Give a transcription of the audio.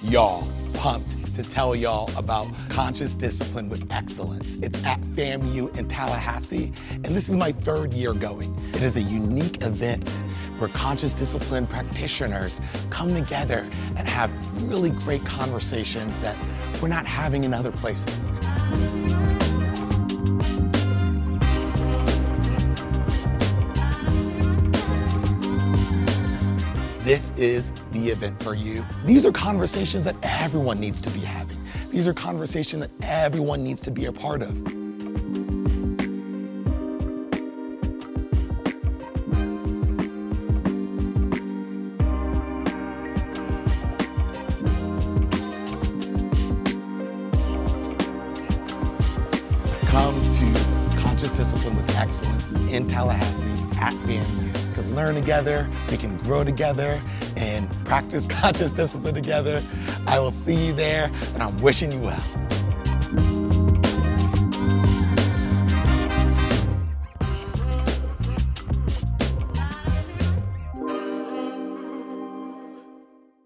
Y'all, pumped to tell y'all about Conscious Discipline with Excellence. It's at FAMU in Tallahassee, and this is my third year going. It is a unique event where conscious discipline practitioners come together and have really great conversations that we're not having in other places. This is the event for you. These are conversations that everyone needs to be having. These are conversations that everyone needs to be a part of. Come to Conscious Discipline with Excellence in Tallahassee at FAMU. We can learn together, we can grow together, and practice conscious discipline together. I will see you there, and I'm wishing you well.